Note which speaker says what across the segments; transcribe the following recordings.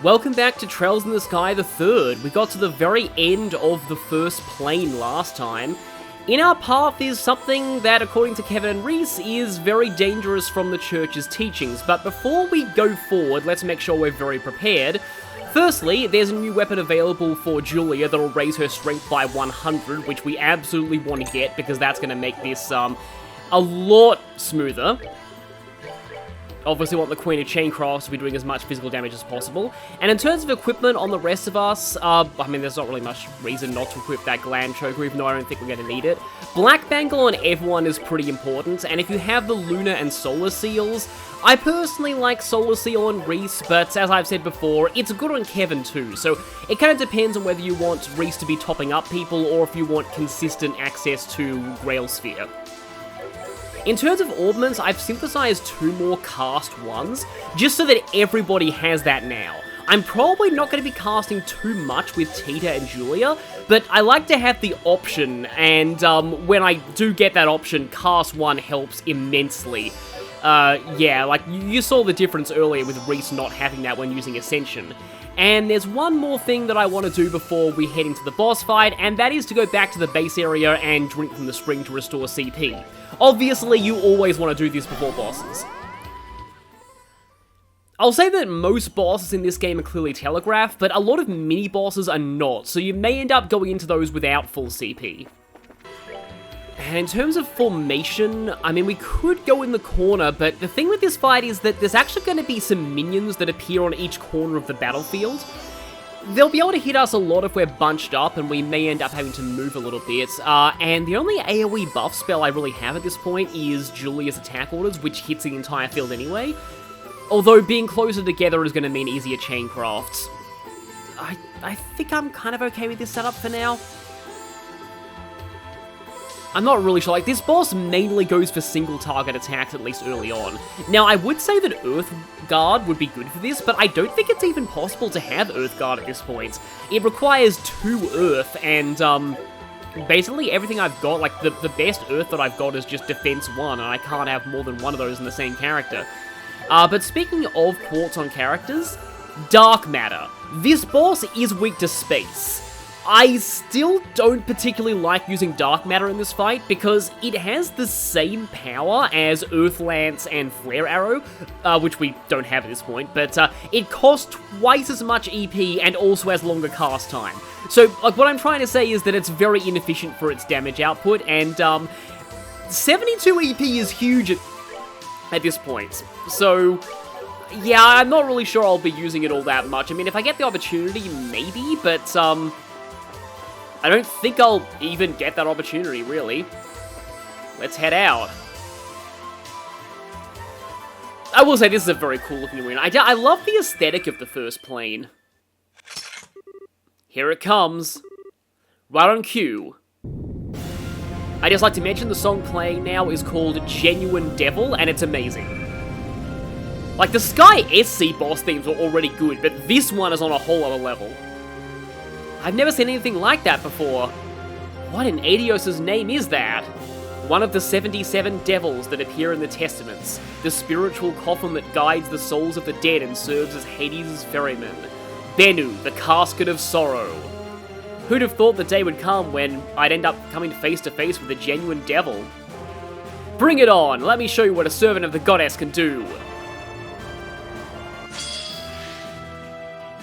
Speaker 1: Welcome back to Trails in the Sky the Third. We got to the very end of the first plane last time. In our path is something that, according to Kevin and Reese, is very dangerous from the church's teachings. But before we go forward, let's make sure we're very prepared. Firstly, there's a new weapon available for Julia that'll raise her strength by 100, which we absolutely want to get because that's going to make this a lot smoother. Obviously want the Queen of Chaincrafts to be doing as much physical damage as possible. And in terms of equipment on the rest of us, I mean, there's not really much reason not to equip that Gland Choker, even though I don't think we're going to need it. Black Bangle on everyone is pretty important, and if you have the Lunar and Solar Seals, I personally like Solar Seal on Reese, but as I've said before, it's good on Kevin too, so it kind of depends on whether you want Reese to be topping up people, or if you want consistent access to Grail Sphere. In terms of orbments, I've synthesized 2 more cast ones, just so that everybody has that now. I'm probably not going to be casting too much with Tita and Julia, but I like to have the option, and when I do get that option, cast 1 helps immensely. Yeah, like, you saw the difference earlier with Reese not having that when using Ascension. And there's one more thing that I want to do before we head into the boss fight, and that is to go back to the base area and drink from the spring to restore CP. Obviously, you always want to do this before bosses. I'll say that most bosses in this game are clearly telegraphed, but a lot of mini-bosses are not, so you may end up going into those without full CP. And in terms of formation, I mean, we could go in the corner, but the thing with this fight is that there's actually going to be some minions that appear on each corner of the battlefield. They'll be able to hit us a lot if we're bunched up, and we may end up having to move a little bit. And the only AoE buff spell I really have at this point is Julia's Attack Orders, which hits the entire field anyway. Although being closer together is going to mean easier chain crafts. I think I'm kind of okay with this setup for now. I'm not really sure, like, this boss mainly goes for single target attacks, at least early on. Now, I would say that Earth Guard would be good for this, but I don't think it's even possible to have Earth Guard at this point. It requires 2 Earth, and, basically everything I've got, like, the best Earth that I've got is just Defense 1, and I can't have more than one of those in the same character. But speaking of quartz on characters, Dark Matter. This boss is weak to space. I still don't particularly like using Dark Matter in this fight because it has the same power as Earth Lance and Flare Arrow, which we don't have at this point, but it costs twice as much EP and also has longer cast time. So, like, what I'm trying to say is that it's very inefficient for its damage output, and 72 EP is huge at this point. So, yeah, I'm not really sure I'll be using it all that much. I mean, if I get the opportunity, maybe, but I don't think I'll even get that opportunity, really. Let's head out. I will say this is a very cool looking arena. I love the aesthetic of the first plane. Here it comes. Right on cue. I'd just like to mention the song playing now is called Genuine Devil, and it's amazing. Like, the Sky SC boss themes were already good, but this one is on a whole other level. I've never seen anything like that before. What in Adios' name is that? One of the 77 devils that appear in the Testaments, the spiritual coffin that guides the souls of the dead and serves as Hades' ferryman. Bennu, the Casket of Sorrow. Who'd have thought the day would come when I'd end up coming face to face with a genuine devil? Bring it on, let me show you what a servant of the goddess can do.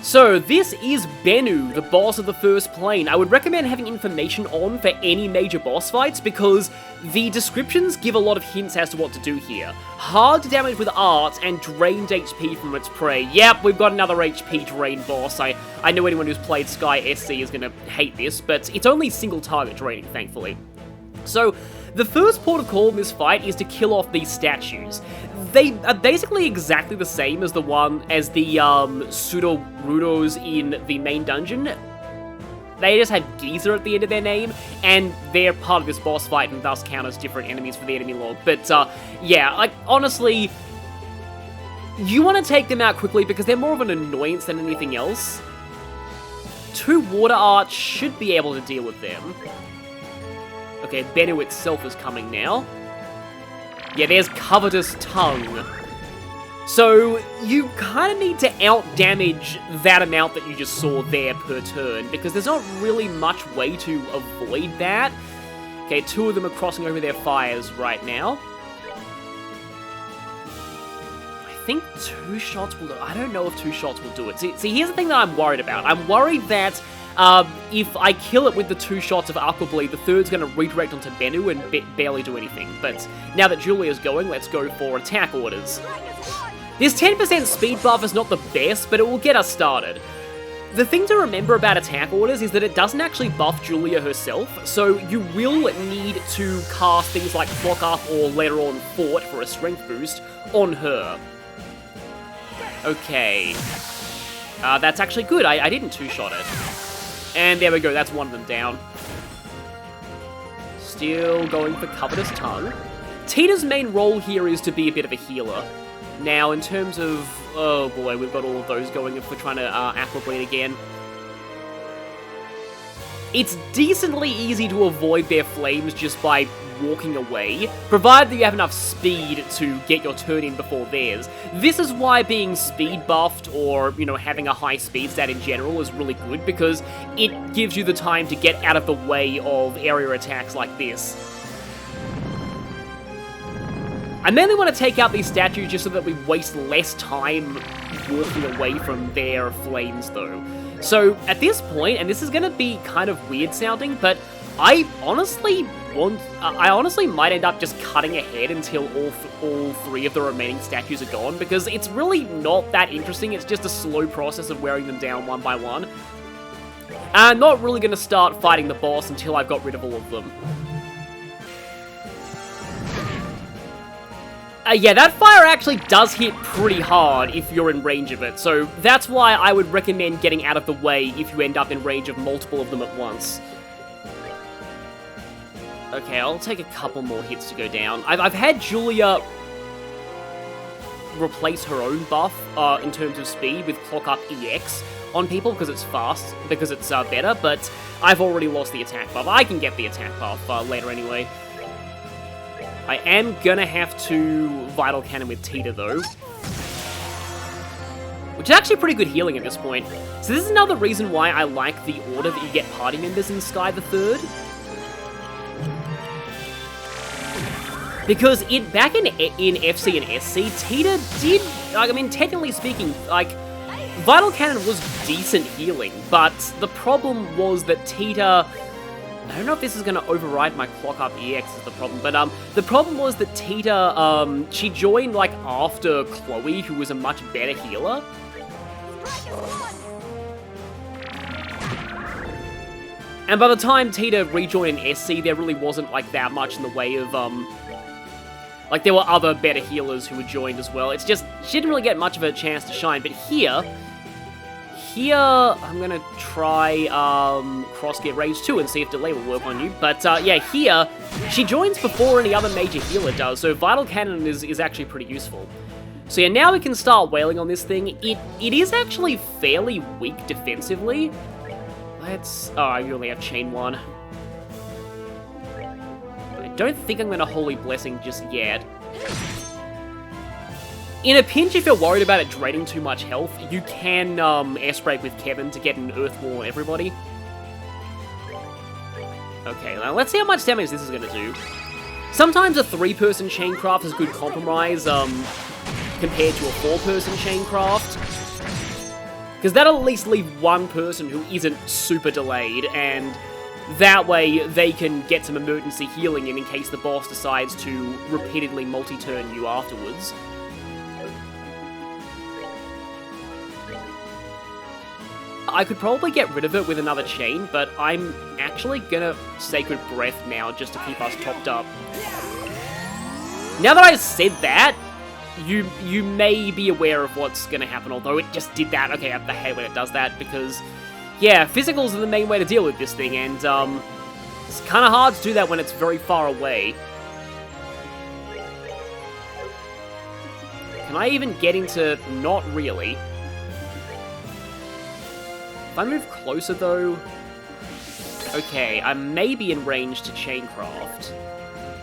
Speaker 1: So, this is Bennu, the boss of the first plane. I would recommend having information on for any major boss fights because the descriptions give a lot of hints as to what to do here. Hard to damage with arts and drained HP from its prey. Yep, we've got another HP drain boss. I know anyone who's played Sky SC is going to hate this, but it's only single target draining, thankfully. So, the first port of call in this fight is to kill off these statues. They are basically exactly the same as the pseudo-Rudos in the main dungeon. They just have Geezer at the end of their name, and they're part of this boss fight and thus count as different enemies for the enemy log. But, yeah, like, honestly, you want to take them out quickly because they're more of an annoyance than anything else. 2 water arts should be able to deal with them. Okay, Bennu itself is coming now. Yeah, there's Covetous Tongue. So you kind of need to out-damage that amount that you just saw there per turn, because there's not really much way to avoid that. Okay, 2 of them are crossing over their fires right now. I think 2 shots will do. I don't know if 2 shots will do it. See, here's the thing that I'm worried about. I'm worried that if I kill it with the 2 shots of Aqua Bleed, the third's going to redirect onto Bennu and barely do anything. But now that Julia's going, let's go for attack orders. This 10% speed buff is not the best, but it will get us started. The thing to remember about attack orders is that it doesn't actually buff Julia herself, so you will need to cast things like Clock Up or later on Fort for a strength boost on her. Okay. That's actually good. I didn't 2-shot it. And there we go, that's 1 of them down. Still going for Covetous Tongue. Tita's main role here is to be a bit of a healer. Now, in terms of... Oh boy, we've got all of those going if we're trying to Aqua Bleed again. It's decently easy to avoid their flames just by walking away, provided that you have enough speed to get your turn in before theirs. This is why being speed buffed or, you know, having a high speed stat in general is really good, because it gives you the time to get out of the way of area attacks like this. I mainly want to take out these statues just so that we waste less time walking away from their flames, though. So, at this point, and this is going to be kind of weird sounding, but I honestly might end up just cutting ahead until all 3 of the remaining statues are gone, because it's really not that interesting. It's just a slow process of wearing them down one by one. And I'm not really going to start fighting the boss until I've got rid of all of them. Yeah, that fire actually does hit pretty hard if you're in range of it, so that's why I would recommend getting out of the way if you end up in range of multiple of them at once. Okay, I'll take a couple more hits to go down. I've had Julia replace her own buff in terms of speed with Clock Up EX on people because it's fast, because it's better, but I've already lost the attack buff. I can get the attack buff later anyway. I am gonna have to Vital Cannon with Tita, though. Which is actually pretty good healing at this point. So this is another reason why I like the order that you get party members in Sky the Third. Because back in FC and SC, Tita did, I mean, technically speaking, like, Vital Cannon was decent healing, but the problem was that Tita... I don't know if this is going to override my Clock Up EX is the problem, but the problem was that Tita, she joined, like, after Chloe, who was a much better healer. And by the time Tita rejoined in SC, there really wasn't, like, that much in the way of, like, there were other better healers who had joined as well. It's just, she didn't really get much of a chance to shine, but here, I'm gonna try Cross Get Rage 2 and see if Delay will work on you. But yeah, here, she joins before any other major healer does, so Vital Cannon is actually pretty useful. So yeah, now we can start wailing on this thing. It is actually fairly weak defensively. Let's... Oh, I only have Chain 1. I don't think I'm gonna Holy Blessing just yet. In a pinch, if you're worried about it draining too much health, you can Airspray with Kevin to get an Earth Wall on everybody. Okay, now let's see how much damage this is going to do. Sometimes a 3-person Chaincraft is good compromise compared to a 4-person Chaincraft. Because that'll at least leave one person who isn't super delayed, and that way they can get some emergency healing in case the boss decides to repeatedly multi-turn you afterwards. I could probably get rid of it with another chain, but I'm actually gonna Sacred Breath now just to keep us topped up. Now that I've said that, you may be aware of what's gonna happen, although it just did that. Okay, I hate when it does that, because, yeah, physicals are the main way to deal with this thing, and it's kind of hard to do that when it's very far away. Can I even get into... Not really. If I move closer, though... Okay, I may be in range to Chaincraft.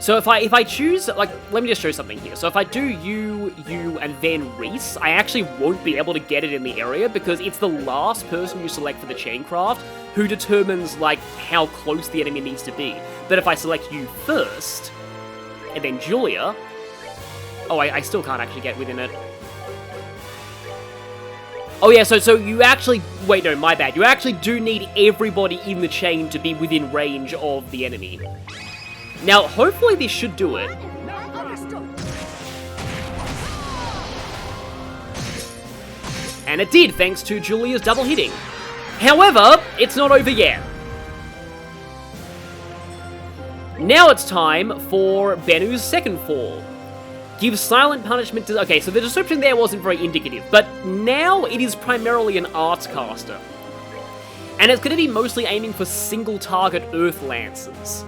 Speaker 1: So if I choose, like, let me just show something here. So if I do you, and then Reese, I actually won't be able to get it in the area because it's the last person you select for the Chaincraft who determines, like, how close the enemy needs to be. But if I select you first, and then Julia... Oh, I still can't actually get within it. Oh yeah, so you actually... Wait, no, my bad. You actually do need everybody in the chain to be within range of the enemy. Now, hopefully this should do it. And it did, thanks to Julia's double hitting. However, it's not over yet. Now it's time for Bennu's second fall. Give silent punishment to... Okay, so the description there wasn't very indicative, but now it is primarily an arts caster. And it's going to be mostly aiming for single-target Earth Lances.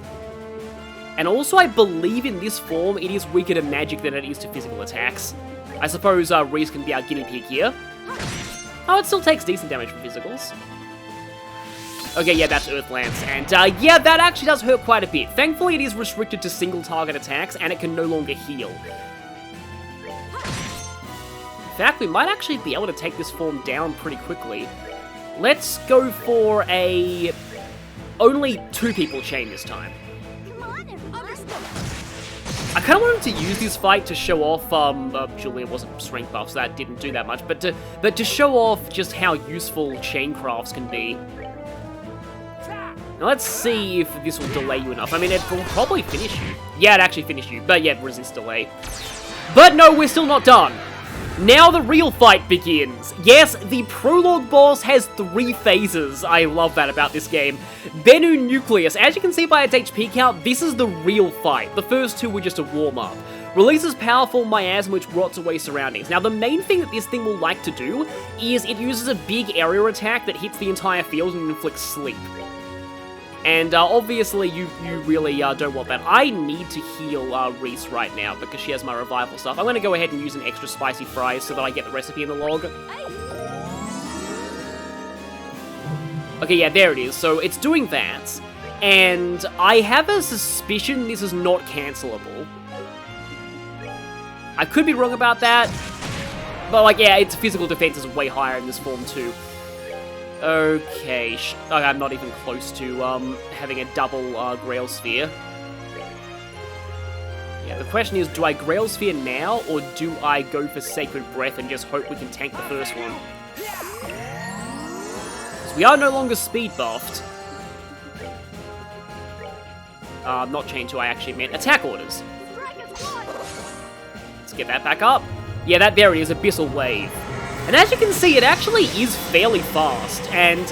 Speaker 1: And also, I believe in this form, it is weaker to magic than it is to physical attacks. I suppose Reese can be our guinea pig here. Oh, it still takes decent damage from physicals. Okay, yeah, that's Earth Lance, and yeah, that actually does hurt quite a bit. Thankfully, it is restricted to single-target attacks, and it can no longer heal. In fact, we might actually be able to take this form down pretty quickly. Let's go for a... only 2 people chain this time. I kind of wanted to use this fight to show off, Julia wasn't strength buff, so that didn't do that much, but to show off just how useful Chaincrafts can be. Now let's see if this will delay you enough. I mean, it will probably finish you. Yeah, it actually finished you, but yeah, resist delay. But no, we're still not done. Now the real fight begins. Yes, the prologue boss has 3 phases. I love that about this game. Bennu Nucleus. As you can see by its HP count, this is the real fight. The first 2 were just a warm-up. Releases powerful miasma which rots away surroundings. Now the main thing that this thing will like to do is it uses a big area attack that hits the entire field and inflicts sleep. And obviously, you really don't want that. I need to heal Reese right now because she has my revival stuff. I'm going to go ahead and use an extra spicy fries so that I get the recipe in the log. Okay, yeah, there it is. So it's doing that. And I have a suspicion this is not cancelable. I could be wrong about that. But, like, yeah, its physical defense is way higher in this form, too. Okay, I'm not even close to having a double Grail Sphere. Yeah, the question is, do I Grail Sphere now, or do I go for Sacred Breath and just hope we can tank the first one? Because we are no longer speed buffed. Not chain 2, I actually meant attack orders. Let's get that back up. Yeah, there it is, Abyssal Wave. And as you can see, it actually is fairly fast, and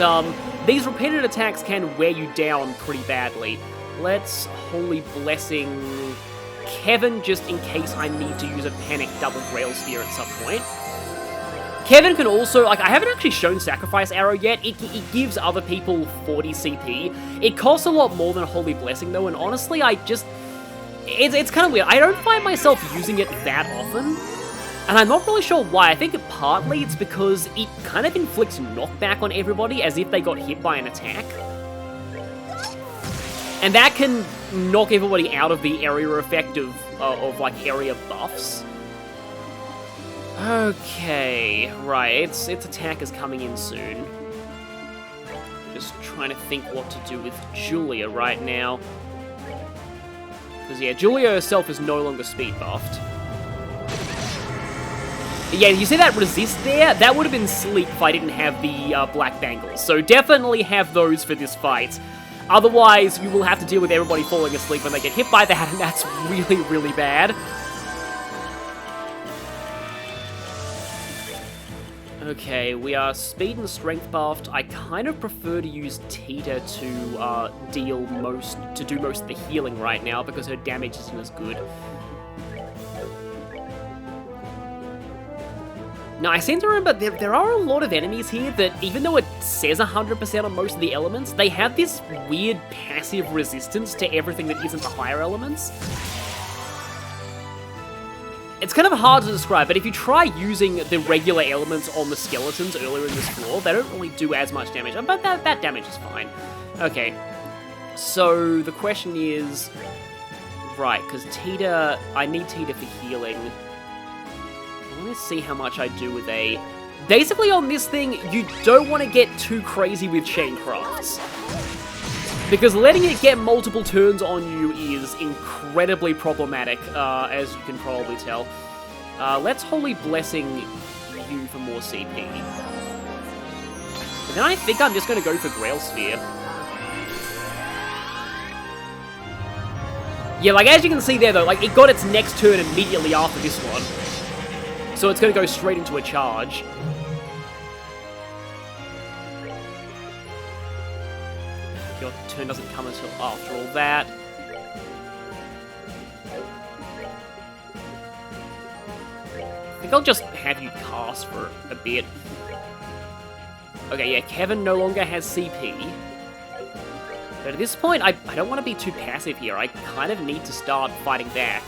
Speaker 1: these repeated attacks can wear you down pretty badly. Let's Holy Blessing Kevin, just in case I need to use a Panic Double Grail Sphere at some point. Kevin can also, like, I haven't actually shown Sacrifice Arrow yet. It gives other people 40 CP. It costs a lot more than Holy Blessing, though, and honestly, it's kind of weird. I don't find myself using it that often. And I'm not really sure why. I think partly it's because it kind of inflicts knockback on everybody as if they got hit by an attack. And that can knock everybody out of the area effect of like, area buffs. Okay, right, its attack is coming in soon. Just trying to think what to do with Julia right now. Because, yeah, Julia herself is no longer speed buffed. Yeah, you see that resist there? That would have been sleep if I didn't have the black bangles. So definitely have those for this fight. Otherwise, you will have to deal with everybody falling asleep when they get hit by that, and that's really, really bad. Okay, we are speed and strength buffed. I kind of prefer to use Tita to do most of the healing right now because her damage isn't as good. Now, I seem to remember there are a lot of enemies here that, even though it says 100% on most of the elements, they have this weird passive resistance to everything that isn't the higher elements. It's kind of hard to describe, but if you try using the regular elements on the skeletons earlier in this floor, they don't really do as much damage, but that damage is fine. Okay, so the question is, Right, because Tita... I need Tita for healing. Let me see how much I do with a... Basically, on this thing, you don't want to get too crazy with chain crafts. Because letting it get multiple turns on you is incredibly problematic, as you can probably tell. Let's Holy Blessing you for more CP. And then I think I'm just going to go for Grail Sphere. Yeah, like, as you can see there, though, like, it got its next turn immediately after this one. So it's going to go straight into a charge. Your turn doesn't come until after all that. I think I'll just have you cast for a bit. Okay, yeah, Kevin no longer has CP. But at this point, I don't want to be too passive here. I kind of need to start fighting back.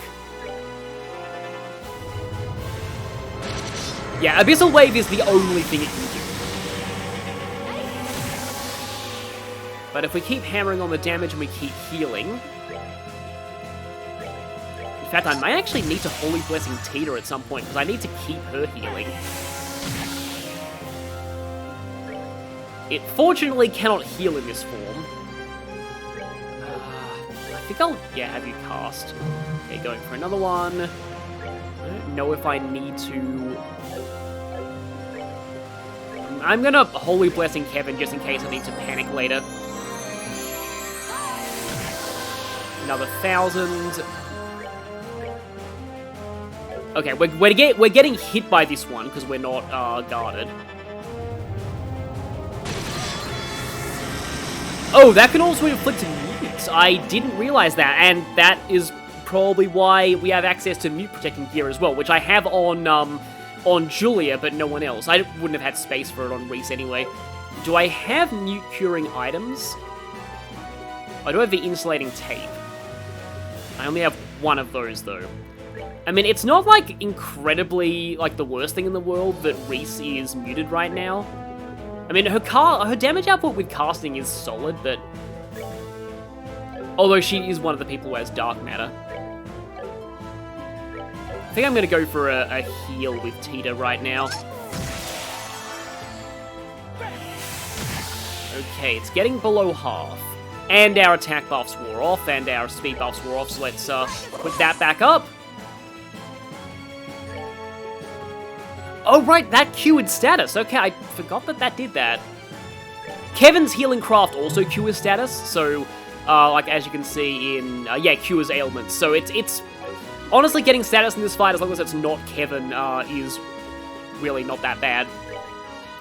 Speaker 1: Yeah, Abyssal Wave is the only thing it can do. But if we keep hammering on the damage and we keep healing... In fact, I might actually need to Holy Blessing Tita at some point, because I need to keep her healing. It fortunately cannot heal in this form. I think I'll, yeah, have you cast. Okay, going for another one. I don't know if I need to... I'm gonna Holy Blessing Kevin just in case I need to panic later. Another 1,000. Okay, we're getting hit by this one because we're not guarded. Oh, that can also inflict mutes. I didn't realize that, and that is probably why we have access to mute protecting gear as well, which I have on Julia, but no one else. I wouldn't have had space for it on Reese anyway. Do I have mute curing items? I do have the insulating tape. I only have one of those, though. I mean, it's not, like, incredibly, like, the worst thing in the world that Reese is muted right now. I mean, her damage output with casting is solid, but... Although she is one of the people who has Dark Matter. I think I'm going to go for a heal with Tita right now. Okay, it's getting below half. And our attack buffs wore off, and our speed buffs wore off, so let's put that back up. Oh, right, that cured status. Okay, I forgot that did that. Kevin's Healing Craft also cures status, so, like, as you can see in, yeah, cures ailments. So it's honestly getting status in this fight, as long as it's not Kevin, is really not that bad.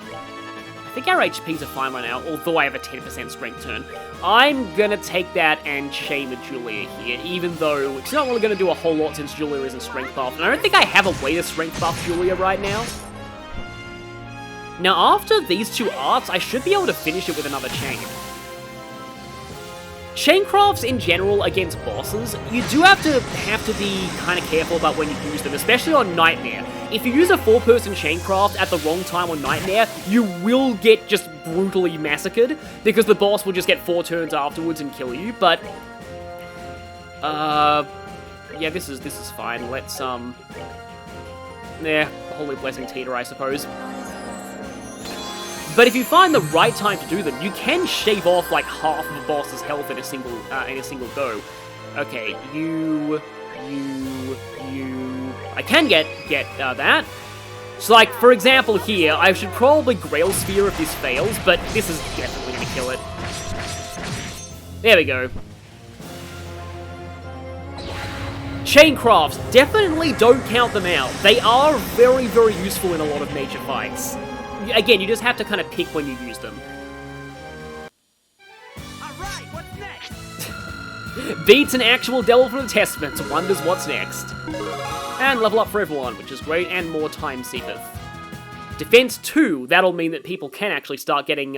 Speaker 1: I think our HPs are fine right now, although I have a 10% strength turn. I'm gonna take that and chain with Julia here, even though it's not really gonna do a whole lot since Julia isn't strength buffed. And I don't think I have a way to strength buff Julia right now. Now, after these two arts, I should be able to finish it with another chain. Chain crafts in general against bosses, you do have to be kind of careful about when you use them, especially on Nightmare. If you use a 4-person chain craft at the wrong time on Nightmare, you will get just brutally massacred, because the boss will just get 4 turns afterwards and kill you, but... yeah, this is fine. Let's, yeah, Holy Blessing Tita, I suppose. But if you find the right time to do them, you can shave off, like, half of a boss's health in a single go. Okay, you... I can get that. So, like, for example here, I should probably Grail Sphere if this fails, but this is definitely going to kill it. There we go. Chain crafts, definitely don't count them out. They are very, very useful in a lot of major fights. Again, you just have to kind of pick when you use them.
Speaker 2: Alright, what's next?
Speaker 1: Beats an actual Devil from the Testament, wonders what's next. And level up for everyone, which is great, and more time seepeth. Defense 2, that'll mean that people can actually start getting,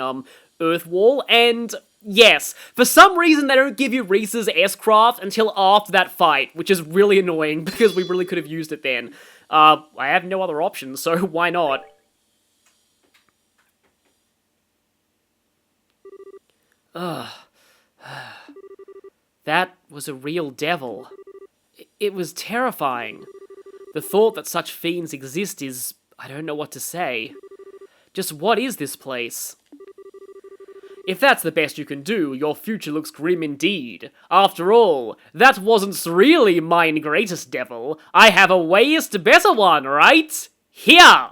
Speaker 1: Earth Wall, and yes, for some reason they don't give you Reese's S-Craft until after that fight, which is really annoying, because we really could have used it then. I have no other options, so why not? Ugh. That was a real devil. It was terrifying. The thought that such fiends exist is... I don't know what to say. Just what is this place? If that's the best you can do, your future looks grim indeed. After all, that wasn't really mine greatest devil. I have a wayest better one, right? Here!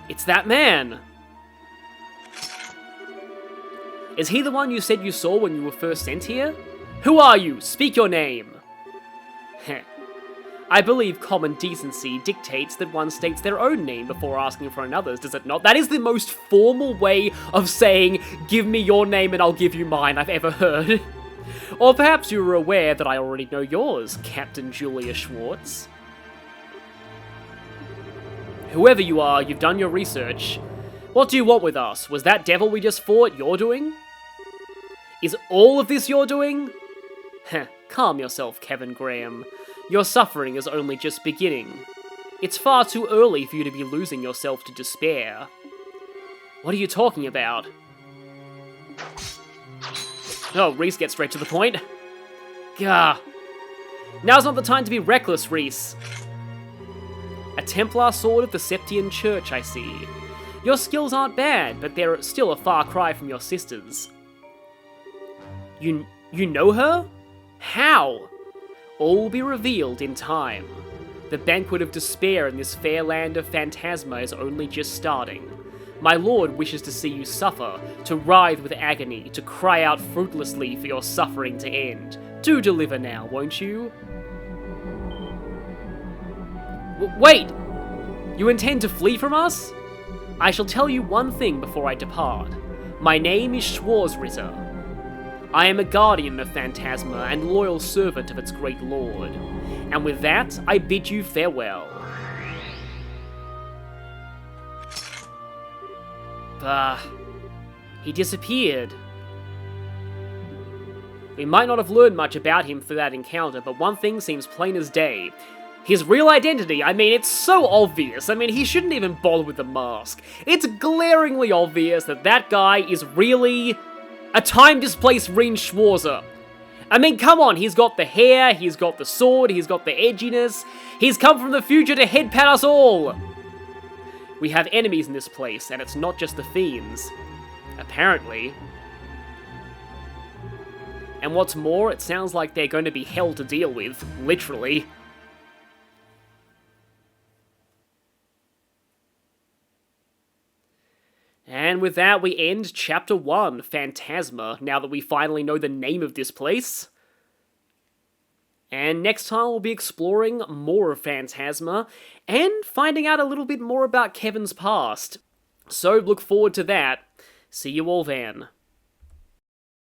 Speaker 1: It's that man! Is he the one you said you saw when you were first sent here? Who are you? Speak your name! Heh. I believe common decency dictates that one states their own name before asking for another's, does it not? That is the most formal way of saying, give me your name and I'll give you mine I've ever heard. Or perhaps you were aware that I already know yours, Captain Julia Schwartz. Whoever you are, you've done your research. What do you want with us? Was that devil we just fought your doing? Is all of this your doing? Heh, calm yourself, Kevin Graham. Your suffering is only just beginning. It's far too early for you to be losing yourself to despair. What are you talking about? Oh, Reese gets straight to the point. Gah. Now's not the time to be reckless, Reese. A Templar sword of the Septian Church, I see. Your skills aren't bad, but they're still a far cry from your sister's. You know her? How? All will be revealed in time. The banquet of despair in this fair land of Phantasma is only just starting. My lord wishes to see you suffer, to writhe with agony, to cry out fruitlessly for your suffering to end. Do deliver now, won't you? Wait! You intend to flee from us? I shall tell you one thing before I depart. My name is Schwarzritter. I am a guardian of Phantasma and loyal servant of its great lord. And with that, I bid you farewell. Bah. He disappeared. We might not have learned much about him for that encounter, but one thing seems plain as day. His real identity, I mean, it's so obvious. I mean, he shouldn't even bother with the mask. It's glaringly obvious that that guy is really a time-displaced Rin Schwarzer. I mean, come on, he's got the hair, he's got the sword, he's got the edginess. He's come from the future to headpat us all. We have enemies in this place, and it's not just the fiends. Apparently. And what's more, it sounds like they're going to be hell to deal with, literally. And with that, we end Chapter 1, Phantasma, now that we finally know the name of this place. And next time we'll be exploring more of Phantasma, and finding out a little bit more about Kevin's past. So look forward to that. See you all then.